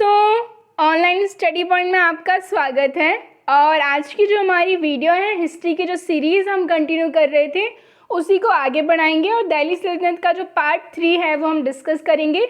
दोस्तों, online study point में आपका स्वागत है। और आज की जो हमारी वीडियो है, हिस्ट्री की जो सीरीज़ हम कंटिन्यू कर रहे थे उसी को आगे बढ़ाएंगे और दिल्ली सल्तनत का जो पार्ट 3 है वो हम डिस्कस करेंगे,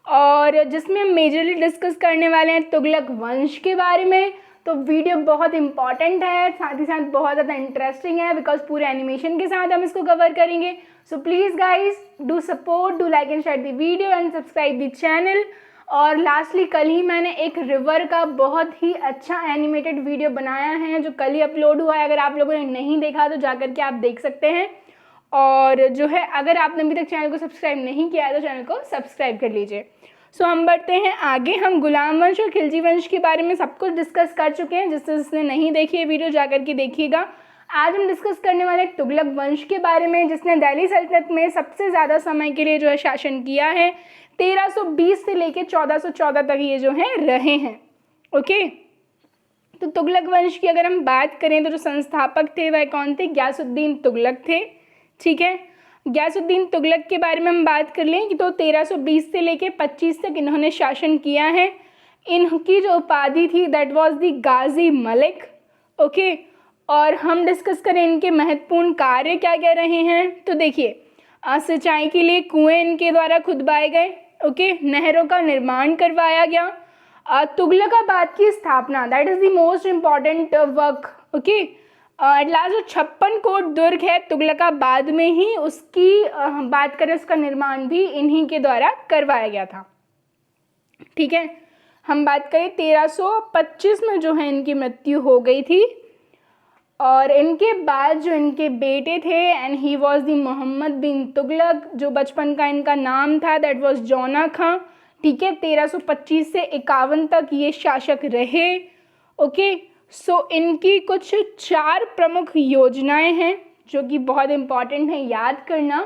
और जिसमें हम मेजरली डिस्कस करने वाले हैं तुगलक वंश के बारे में। तो वीडियो बहुत इंपॉर्टेंट है, साथ ही साथ बहुत ज़्यादा इंटरेस्टिंग है, बिकॉज पूरे एनिमेशन के साथ हम इसको कवर करेंगे। So please guys do support, do like and share the video and subscribe the channel. और लास्टली कल ही मैंने एक रिवर का बहुत ही अच्छा एनिमेटेड वीडियो बनाया है जो कल ही अपलोड हुआ है। अगर आप लोगों ने नहीं देखा तो जाकर के आप देख सकते हैं। और जो है, अगर आपने अभी तक चैनल को सब्सक्राइब नहीं किया है तो चैनल को सब्सक्राइब कर लीजिए। सो हम बढ़ते हैं आगे। हम गुलाम वंश और खिलजी वंश के बारे में सब कुछ डिस्कस कर चुके हैं। जिसने नहीं देखी है वीडियो जाकर के देखिएगा। आज हम डिस्कस करने वाले तुगलक वंश के बारे में, जिसने दिल्ली सल्तनत में सबसे ज़्यादा समय के लिए जो है शासन किया है। 1320 से लेके 1414 तक ये जो है रहे हैं। ओके, तो तुगलक वंश की अगर हम बात करें तो जो संस्थापक थे वह कौन थे? ग्यासुद्दीन तुगलक थे। ठीक है, ग्यासुद्दीन तुगलक के बारे में हम बात कर लें कि तो 1320 से लेके 25 तक इन्होंने शासन किया है। इनकी जो उपाधि थी that was the Ghazi Malik. Okay, और हम डिस्कस करें इनके महत्वपूर्ण कार्य क्या क्या रहे हैं। तो देखिए, सिंचाई के लिए कुएं इनके द्वारा खुदवाए गए। ओके, नहरों का निर्माण करवाया गया। तुगलकाबाद की स्थापना, that is the most important work. Okay, at last जो 56 कोट दुर्ग है तुगलकाबाद में ही, उसकी बात करें उसका निर्माण भी इन्हीं के द्वारा करवाया गया था। ठीक है, हम बात करें 1325 में जो है इनकी मृत्यु हो गई थी। और इनके बाद जो इनके बेटे थे, and he was the Muhammad bin Tughlaq, जो बचपन का इनका नाम था दैट वॉज जौना खां। ठीक है, 1325 से 51 तक ये शासक रहे। ओके, सो इनकी कुछ 4 प्रमुख योजनाएं हैं जो कि बहुत इम्पॉर्टेंट है याद करना,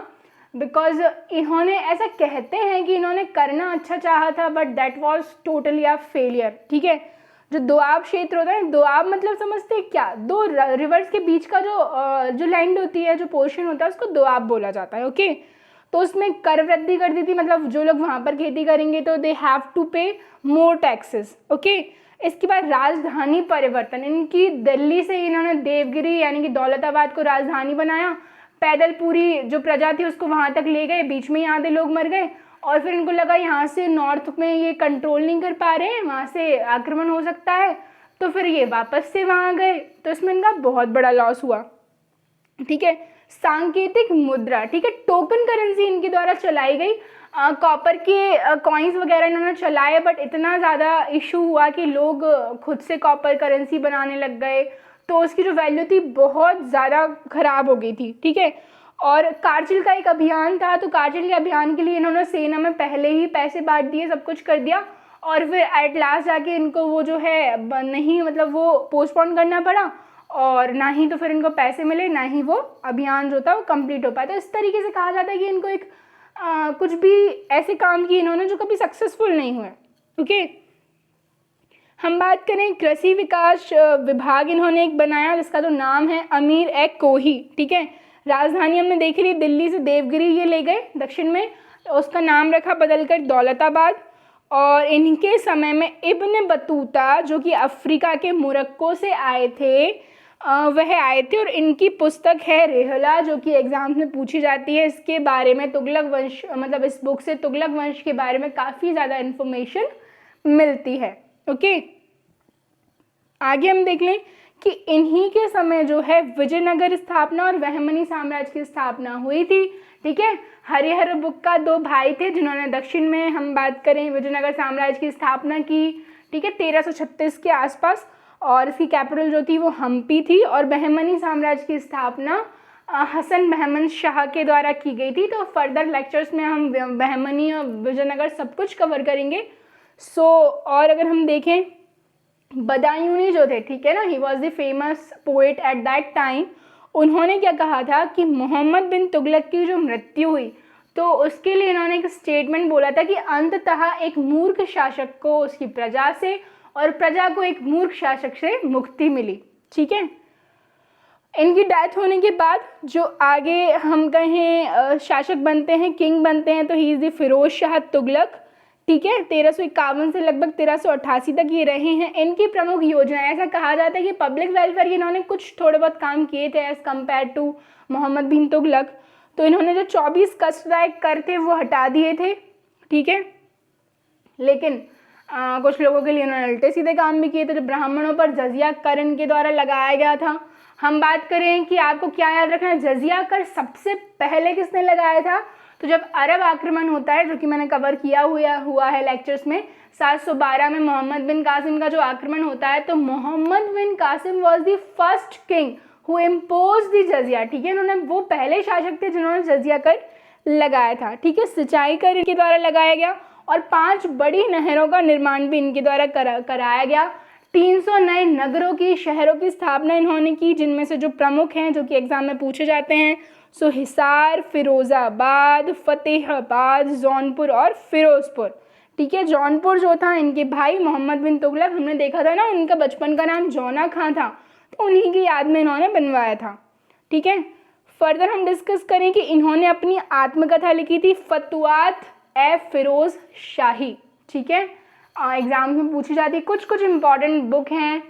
बिकॉज इन्होंने ऐसा कहते हैं कि इन्होंने करना अच्छा चाहा था but that was totally a failure. ठीक है, जो दोआब क्षेत्र होता है, दोआब मतलब समझते हैं क्या? दो रिवर्स के बीच का जो लैंड होती है, जो पोर्शन होता है, उसको दोआब बोला जाता है। ओके, तो उसमें कर वृद्धि कर दी थी, मतलब जो लोग वहाँ पर खेती करेंगे तो दे हैव टू पे मोर टैक्सेस। ओके, इसके बाद राजधानी परिवर्तन, इनकी दिल्ली से इन्होंने देवगिरी यानी कि दौलताबाद को राजधानी बनाया। पैदल पूरी जो प्रजा थी उसको वहाँ तक ले गए, बीच में ही आधे लोग मर गए। और फिर इनको लगा यहाँ से नॉर्थ में ये कंट्रोल नहीं कर पा रहे हैं, वहाँ से आक्रमण हो सकता है, तो फिर ये वापस से वहाँ गए। तो इसमें इनका बहुत बड़ा लॉस हुआ। ठीक है, सांकेतिक मुद्रा, ठीक है, टोकन करेंसी इनके द्वारा चलाई गई। कॉपर के कॉइन्स वगैरह इन्होंने चलाए, बट इतना ज़्यादा इशू हुआ कि लोग खुद से कॉपर करेंसी बनाने लग गए, तो उसकी जो वैल्यू थी बहुत ज़्यादा ख़राब हो गई थी। ठीक है, और कारगिल का एक अभियान था, तो कारगिल के अभियान के लिए इन्होंने सेना में पहले ही पैसे बांट दिए, सब कुछ कर दिया, और फिर एट लास्ट जाके इनको वो जो है नहीं, मतलब वो पोस्टपोन करना पड़ा, और ना ही तो फिर इनको पैसे मिले, ना ही वो अभियान जो था वो कंप्लीट हो पाया। तो इस तरीके से कहा जाता है कि इनको एक कुछ भी ऐसे काम किए इन्होंने जो कभी सक्सेसफुल नहीं हुए। ओके, हम बात करें कृषि विकास विभाग इन्होंने एक बनाया जिसका तो नाम है अमीर ए कोही। ठीक है, राजधानी हमने देख ली, दिल्ली से देवगिरी ये ले गए दक्षिण में, तो उसका नाम रखा बदलकर दौलताबाद। और इनके समय में इब्न बतूता जो कि अफ्रीका के मोरक्को से आए थे, वह आए थे, और इनकी पुस्तक है रेहला जो कि एग्जाम्स में पूछी जाती है। इसके बारे में तुगलक वंश, मतलब इस बुक से तुगलक वंश के बारे में काफ़ी ज़्यादा इन्फॉर्मेशन मिलती है। ओके, आगे हम देख लें कि इन्हीं के समय जो है विजयनगर स्थापना और बहमनी साम्राज्य की स्थापना हुई थी। ठीक है, हरिहर बुक्का 2 भाई थे जिन्होंने दक्षिण में हम बात करें विजयनगर साम्राज्य की स्थापना की। ठीक है, 1336 के आसपास, और इसकी कैपिटल जो थी वो हम्पी थी। और बहमनी साम्राज्य की स्थापना हसन बहमन शाह के द्वारा की गई थी। तो फर्दर लेक्चर्स में हम बहमनी और विजयनगर सब कुछ कवर करेंगे। सो और अगर हम देखें, बदायूनी जो थे, ठीक है ना, he was the famous poet at that time. उन्होंने क्या कहा था कि मोहम्मद बिन तुगलक की जो मृत्यु हुई, तो उसके लिए इन्होंने एक स्टेटमेंट बोला था कि अंततः एक मूर्ख शासक को उसकी प्रजा से और प्रजा को एक मूर्ख शासक से मुक्ति मिली। ठीक है, इनकी डेथ होने के बाद जो आगे हम कहें शासक बनते हैं, किंग बनते हैं, तो he is the Firoz Shah Tughlaq. ठीक है। 1351 से लगभग 1388 तक ये रहे हैं। इनकी प्रमुख योजना, ऐसा कहा जाता है कि पब्लिक वेलफेयर के इन्होंने कुछ थोड़े बहुत काम किए थे as compare to Mohammad bin Tughlaq. तो इन्होंने जो 24 कष्टदायक कर थे वो हटा दिए थे, ठीक है। लेकिन कुछ लोगों के लिए इन्होंने उल्टे सीधे काम भी किए थे। जो ब्राह्मणों पर जजिया कर इनके द्वारा लगाया गया था। हम बात करें कि आपको क्या याद रखना है, जजिया कर सबसे पहले किसने लगाया था? तो जब अरब आक्रमण होता है, जो कि मैंने कवर किया हुआ है लेक्चर्स में, 712 में मोहम्मद बिन कासिम का जो आक्रमण होता है, तो Muhammad bin Qasim was the first king who impose the jizya, ठीक है। इन्होंने, वो पहले शासक थे जिन्होंने जजिया कर लगाया था, ठीक है। सिंचाई कर इनके द्वारा लगाया गया और 5 बड़ी नहरों का निर्माण भी इनके द्वारा कराया गया। 300 नए नगरों की, शहरों की स्थापना इन्होंने की, जिनमें से जो प्रमुख हैं, जो कि एग्जाम में पूछे जाते हैं, सो हिसार, फिरोजाबाद, फतेहाबाद, जौनपुर और फिरोजपुर, ठीक है। जौनपुर जो था, इनके भाई मोहम्मद बिन तुगलक, हमने देखा था ना, उनका बचपन का नाम जौना खां था, तो उन्हीं की याद में इन्होंने बनवाया था, ठीक है। फर्दर हम डिस्कस करें कि इन्होंने अपनी आत्मकथा लिखी थी, फतुआत ए फिरोज शाही, ठीक है। एग्जाम में पूछी जाती है। कुछ इंपॉर्टेंट बुक हैं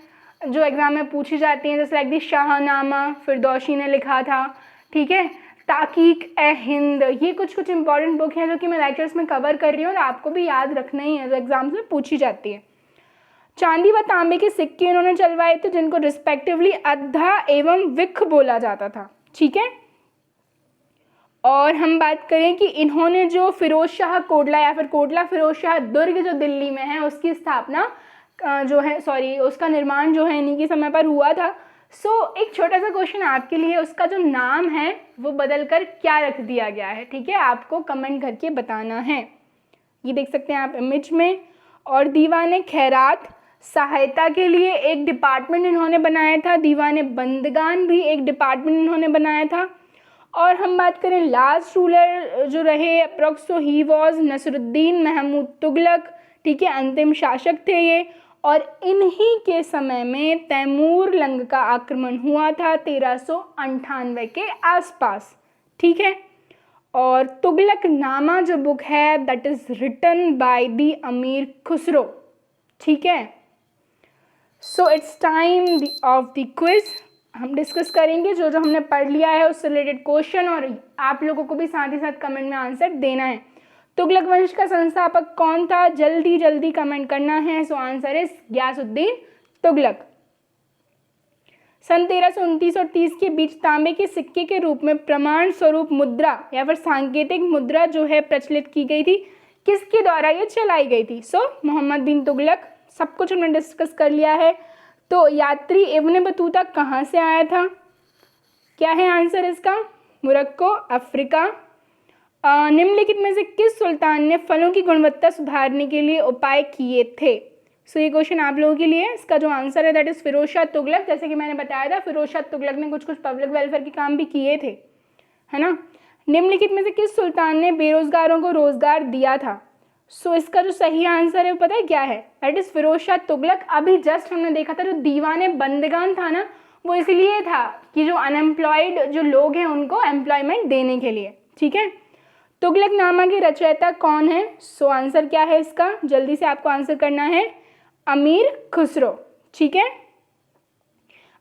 जो एग्जाम में पूछी जाती हैं, जैसे लाइक दी शाहनामा फिरदौसी ने लिखा था, ठीक है। ताकीक ए हिंद, ये कुछ इंपॉर्टेंट बुक हैं जो कि मैं लेक्चर्स में कवर कर रही हूँ और आपको भी याद रखना ही है, जो एग्जाम्स में पूछी जाती है। चांदी व तांबे के सिक्के इन्होंने चलवाए थे, जिनको रिस्पेक्टिवली अद्धा एवं विख बोला जाता था, ठीक है। और हम बात करें कि इन्होंने जो फिरोज शाह कोटला या फिर कोटला फिरोज शाह दुर्ग जो दिल्ली में है, उसकी स्थापना जो है, उसका निर्माण जो है इन्हीं के समय पर हुआ था। एक छोटा सा क्वेश्चन आपके लिए, उसका जो नाम है वो बदलकर क्या रख दिया गया है, ठीक है। आपको कमेंट करके बताना है। ये देख सकते हैं आप इमेज में। और दीवाने खैरात, सहायता के लिए एक डिपार्टमेंट इन्होंने बनाया था। दीवाने बंदगान भी एक डिपार्टमेंट इन्होंने बनाया था। और हम बात करें लास्ट रूलर जो रहे अप्रोक्स, तो ही वॉज नसरुद्दीन महमूद तुगलक, ठीक है, अंतिम शासक थे ये। और इन्हीं के समय में तैमूर लंग का आक्रमण हुआ था 1398 के आसपास, ठीक है। और तुगलक नामा जो बुक है, that is written by the Amir Khusro, ठीक है। So it's time of the quiz. हम डिस्कस करेंगे जो हमने पढ़ लिया है उससे रिलेटेड क्वेश्चन, और आप लोगों को भी साथ ही साथ कमेंट में आंसर देना है। तुगलक वंश का संस्थापक कौन था? जल्दी कमेंट करना है। So answer is Ghiyasuddin Tughlaq. सन 1329 और 30 के बीच तांबे के सिक्के के रूप में प्रमाण स्वरूप मुद्रा या फिर सांकेतिक मुद्रा जो है प्रचलित की गई थी, किसके द्वारा ये चलाई गई थी? मोहम्मद बिन तुगलक। सब कुछ हमने डिस्कस कर लिया है। तो यात्री इब्न बतूता कहाँ से आया था? क्या है आंसर इसका? Morocco, Africa. निम्नलिखित में से किस सुल्तान ने फलों की गुणवत्ता सुधारने के लिए उपाय किए थे? ये क्वेश्चन आप लोगों के लिए। इसका जो आंसर है दैट इज फिरोज शाह तुगलक। जैसे कि मैंने बताया था, फिरोज शाह तुगलक ने कुछ पब्लिक वेलफेयर के काम भी किए थे, है ना। निम्नलिखित में से किस सुल्तान ने बेरोजगारों को रोजगार दिया था? इसका जो सही आंसर है वो पता है क्या है? That is Firoz Shah Tughlaq. अभी जस्ट हमने देखा था जो दीवाने बंदगान था ना, वो इसलिए था कि जो अनएम्प्लॉयड जो लोग हैं उनको एम्प्लॉयमेंट देने के लिए, ठीक है। तुगलक नामा के रचयिता कौन है? आंसर क्या है इसका? जल्दी से आपको आंसर करना है, अमीर खुसरो, ठीक है।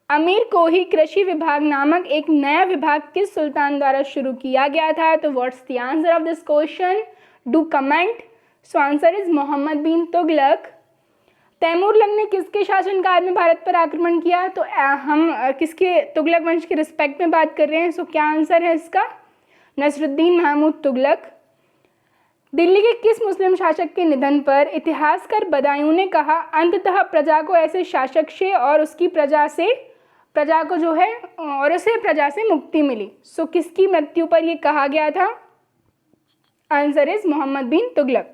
अमीर को ही कृषि विभाग नामक एक नया विभाग किस सुल्तान द्वारा शुरू किया गया था? तो what's the answer of this question? Do comment. Answer is Mohammad bin Tughlaq. Timur Lang ने किसके शासनकाल में भारत पर आक्रमण किया? तो हम किसके, तुगलक वंश के रिस्पेक्ट में बात कर रहे हैं। क्या आंसर है इसका? नसरुद्दीन महमूद तुगलक। दिल्ली के किस मुस्लिम शासक के निधन पर इतिहासकार बदायूं ने कहा, अंततः प्रजा को ऐसे शासक से और उसकी प्रजा को जो है और उसे प्रजा से मुक्ति मिली? किसकी मृत्यु पर यह कहा गया था? Answer is Mohammad bin Tughlaq.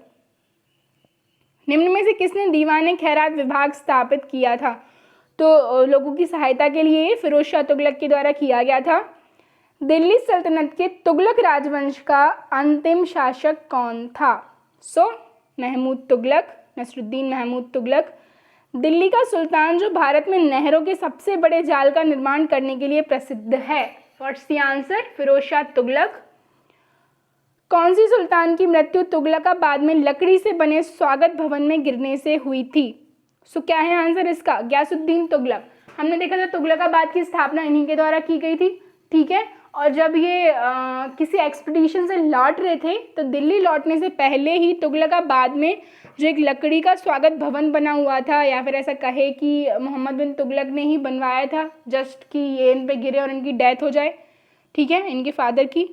निम्न में से किसने दीवाने खैरात विभाग स्थापित किया था? तो लोगों की सहायता के लिए फिरोज शाह तुगलक के द्वारा किया गया था। दिल्ली सल्तनत के तुगलक राजवंश का अंतिम शासक कौन था? महमूद तुगलक, नसरुद्दीन महमूद तुगलक। दिल्ली का सुल्तान जो भारत में नहरों के सबसे बड़े जाल का निर्माण करने के लिए प्रसिद्ध है। What's the answer? Firoz Shah Tughlaq. कौन सी सुल्तान की मृत्यु तुगलकाबाद में लकड़ी से बने स्वागत भवन में गिरने से हुई थी? सो क्या है आंसर इसका? गयासुद्दीन तुगलक। हमने देखा था तुगलकाबाद की स्थापना इन्हीं के द्वारा की गई थी, ठीक है। और जब ये किसी एक्सपीडिशन से लौट रहे थे तो दिल्ली लौटने से पहले ही तुगलकाबाद में जो एक लकड़ी का स्वागत भवन बना हुआ था, या फिर ऐसा कहे कि मोहम्मद बिन तुगलक ने ही बनवाया था, जस्ट कि ये इन पे गिरे और इनकी डेथ हो जाए, ठीक है, इनके फादर की।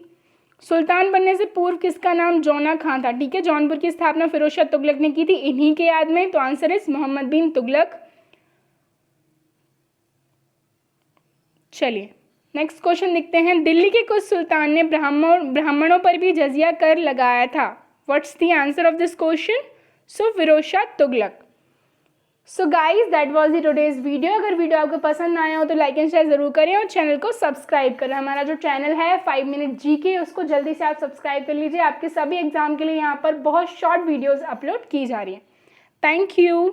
सुल्तान बनने से पूर्व किसका नाम जौना खां था? ठीक है, जौनपुर की स्थापना फिरोज शाह तुगलक ने की थी इन्हीं के याद में, तो आंसर इज मोहम्मद बिन तुगलक। चलिए नेक्स्ट क्वेश्चन देखते हैं। दिल्ली के कुछ सुल्तान ने ब्राह्मणों पर भी जजिया कर लगाया था। What's the answer of this question? So Firoz Shah Tughlaq. So guys that was the today's video. अगर वीडियो आपको पसंद आया हो तो लाइक एंड शेयर जरूर करें और चैनल को सब्सक्राइब करें। हमारा जो चैनल है 5 मिनट जीके, उसको जल्दी से आप सब्सक्राइब कर लीजिए। आपके सभी एग्जाम के लिए यहाँ पर बहुत शॉर्ट वीडियोज़ अपलोड की जा रही हैं। Thank you.